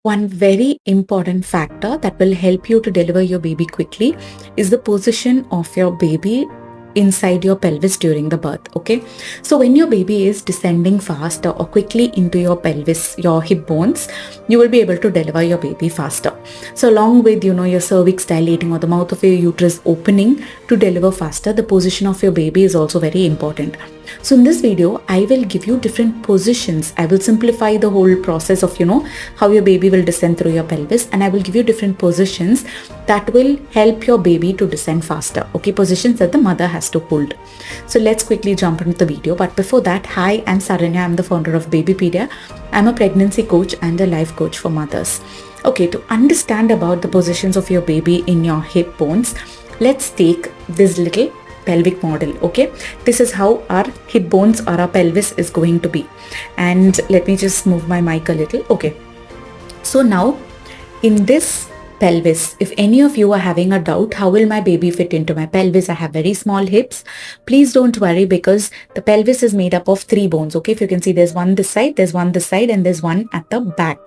One very important factor that will help you to deliver your baby quickly is the position of your baby inside your pelvis during the birth. Okay, so when your baby is descending faster or quickly into your pelvis, your hip bones, you will be able to deliver your baby faster. So along with your cervix dilating or the mouth of your uterus opening to deliver faster, the position of your baby is also very important. So in this video, I will give you different positions. I will simplify the whole process of how your baby will descend through your pelvis, and I will give you different positions that will help your baby to descend faster. Okay, positions that the mother has to hold. So let's quickly jump into the video. But before that, hi, I'm Saranya. I'm the founder of Babypedia. I'm a pregnancy coach and a life coach for mothers. Okay, to understand about the positions of your baby in your hip bones, let's take this little pelvic model. Okay, this is how our hip bones or our pelvis is going to be. And let me just move my mic a little. Okay, so now in this pelvis, if any of you are having a doubt, how will my baby fit into my pelvis? I have very small hips. Please don't worry, because the pelvis is made up of 3 bones. Okay, if you can see, there's one this side, there's one this side, and there's one at the back.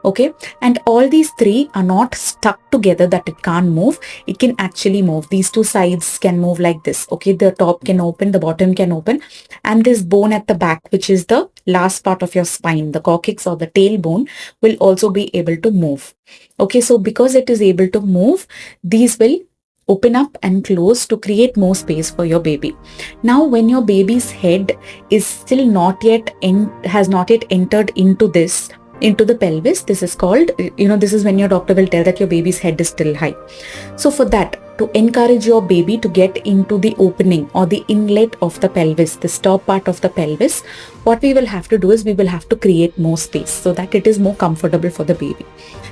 Okay, and all these 3 are not stuck together that it can't move. It can actually move. These 2 sides can move like this. Okay, the top can open, the bottom can open, and this bone at the back, which is the last part of your spine, the coccyx or the tailbone, will also be able to move. Okay, so because it is able to move, these will open up and close to create more space for your baby. Now, when your baby's head is still not yet has not yet entered into the pelvis, this is called, this is when your doctor will tell that your baby's head is still high. So for that, to encourage your baby to get into the opening or the inlet of the pelvis, the top part of the pelvis, what we will have to do is we will have to create more space so that it is more comfortable for the baby.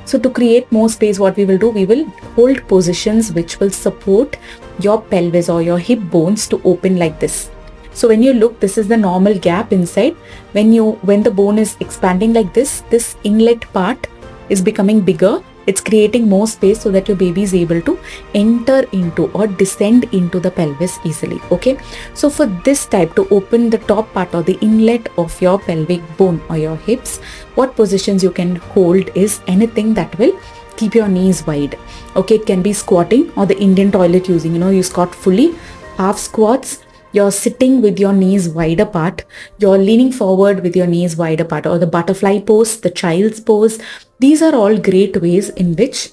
So to create more space, what we will do, we will hold positions which will support your pelvis or your hip bones to open like this. So when you look, this is the normal gap inside. When the bone is expanding like this inlet part is becoming bigger. It's creating more space so that your baby is able to enter into or descend into the pelvis easily. Okay. So for this type, to open the top part or the inlet of your pelvic bone or your hips, what positions you can hold is anything that will keep your knees wide. Okay. It can be squatting or the Indian toilet using, you squat fully, half squats. You're sitting with your knees wide apart, you're leaning forward with your knees wide apart, or the butterfly pose, the child's pose. These are all great ways in which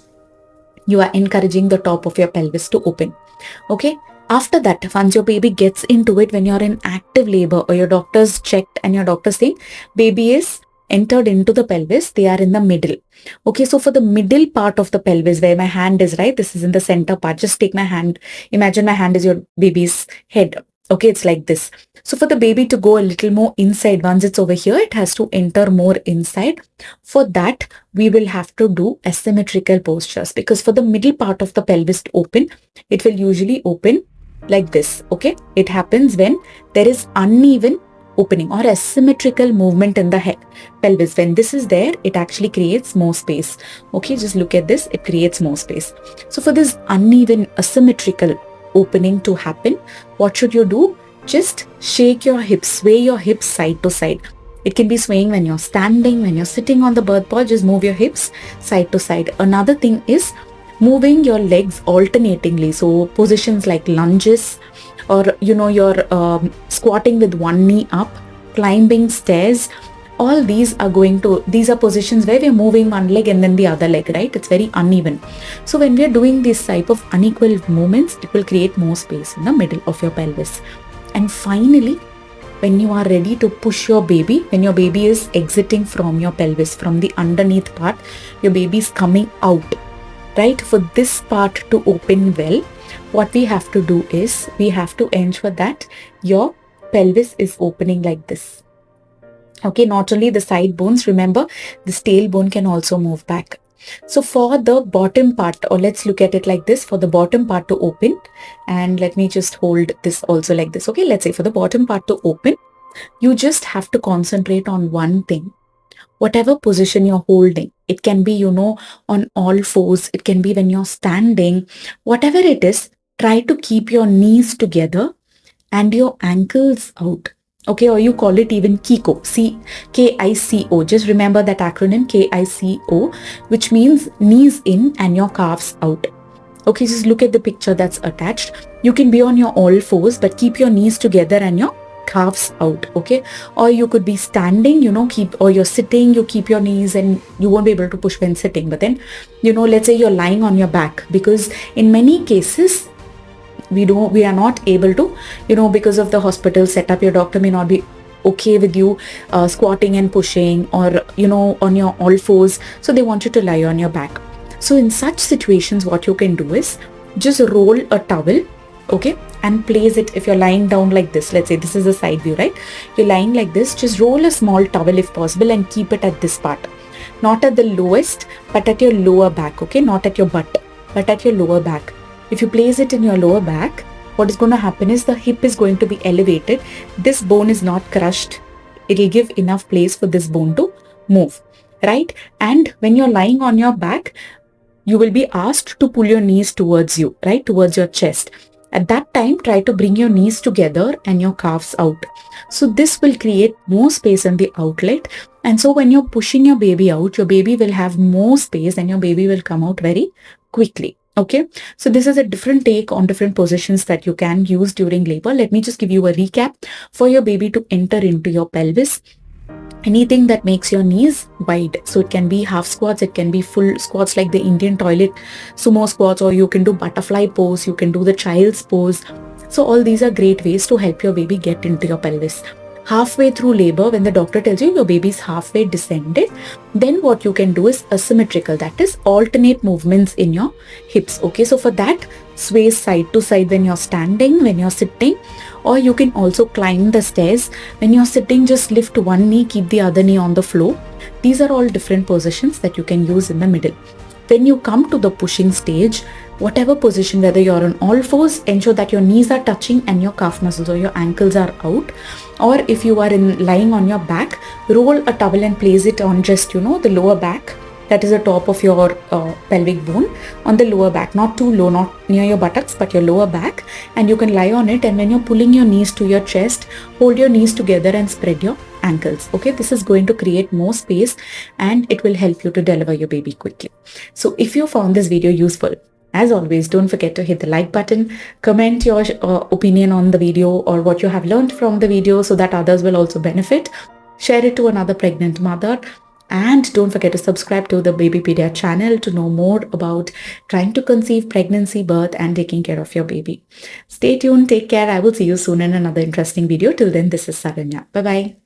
you are encouraging the top of your pelvis to open. Okay. After that, once your baby gets into it, when you're in active labor or your doctor's checked and your doctor's saying baby is entered into the pelvis, they are in the middle. Okay, so for the middle part of the pelvis where my hand is, right, this is in the center part. Just take my hand, imagine my hand is your baby's head. Okay, it's like this. So for the baby to go a little more inside, once it's over here, it has to enter more inside. For that, we will have to do asymmetrical postures, because for the middle part of the pelvis to open, it will usually open like this. Okay, it happens when there is uneven opening or asymmetrical movement in the head pelvis. When this is there, it actually creates more space. Okay, just look at this, it creates more space. So for this uneven asymmetrical opening to happen, what should you do? Just shake your hips, sway your hips side to side. It can be swaying when you're standing, when you're sitting on the birth ball, just move your hips side to side. Another thing is moving your legs alternatingly. So positions like lunges, or you're squatting with one knee up, climbing stairs. All these are positions where we're moving one leg and then the other leg, right? It's very uneven. So when we're doing this type of unequal movements, it will create more space in the middle of your pelvis. And finally, when you are ready to push your baby, when your baby is exiting from your pelvis, from the underneath part, your baby is coming out, right? For this part to open well, what we have to do is we have to ensure that your pelvis is opening like this. Okay, not only the side bones, remember this tailbone can also move back. So for the bottom part, or let's look at it like this, for the bottom part to open, and let me just hold this also like this. Okay, let's say for the bottom part to open, you just have to concentrate on one thing. Whatever position you're holding, it can be, on all fours, it can be when you're standing, whatever it is, try to keep your knees together and your ankles out. Okay, or you call it even KICO, K-I-C-O. Just remember that acronym K-I-C-O, which means knees in and your calves out. Okay, just look at the picture that's attached. You can be on your all fours, but keep your knees together and your calves out. Okay, or you could be standing, or you're sitting, you keep your knees and you won't be able to push when sitting. But then, let's say you're lying on your back, because in many cases, we are not able to, because of the hospital setup, your doctor may not be okay with you squatting and pushing, or on your all fours, so they want you to lie on your back. So in such situations, what you can do is just roll a towel, okay, and place it. If you're lying down like this, let's say this is a side view, right? You're lying like this, just roll a small towel if possible and keep it at this part, not at the lowest, but at your lower back, okay? Not at your butt, but at your lower back. If you place it in your lower back, what is going to happen is the hip is going to be elevated. This bone is not crushed. It'll give enough place for this bone to move, right? And when you're lying on your back, you will be asked to pull your knees towards you, right? Towards your chest. At that time, try to bring your knees together and your calves out. So this will create more space in the outlet. And so when you're pushing your baby out, your baby will have more space and your baby will come out very quickly. Okay, so this is a different take on different positions that you can use during labor. Let me just give you a recap. For your baby to enter into your pelvis, anything that makes your knees wide. So it can be half squats, it can be full squats like the Indian toilet, sumo squats, or you can do butterfly pose, you can do the child's pose. So all these are great ways to help your baby get into your pelvis. Halfway through labor, when the doctor tells you your baby is halfway descended, then what you can do is asymmetrical, that is alternate movements in your hips. Okay, so for that, sway side to side when you're standing, when you're sitting, or you can also climb the stairs. When you're sitting, just lift one knee, keep the other knee on the floor. These are all different positions that you can use in the middle. When you come to the pushing stage, whatever position, whether you're on all fours, ensure that your knees are touching and your calf muscles or your ankles are out. Or if you are lying on your back, roll a towel and place it on just, the lower back. That is the top of your pelvic bone, on the lower back, not too low, not near your buttocks, but your lower back. And you can lie on it. And when you're pulling your knees to your chest, hold your knees together and spread your ankles. Okay, this is going to create more space and it will help you to deliver your baby quickly. So if you found this video useful, as always, don't forget to hit the like button, comment your opinion on the video or what you have learned from the video so that others will also benefit. Share it to another pregnant mother. And don't forget to subscribe to the Babypedia channel to know more about trying to conceive, pregnancy, birth, and taking care of your baby. Stay tuned. Take care. I will see you soon in another interesting video. Till then, this is Saranya. Bye-bye.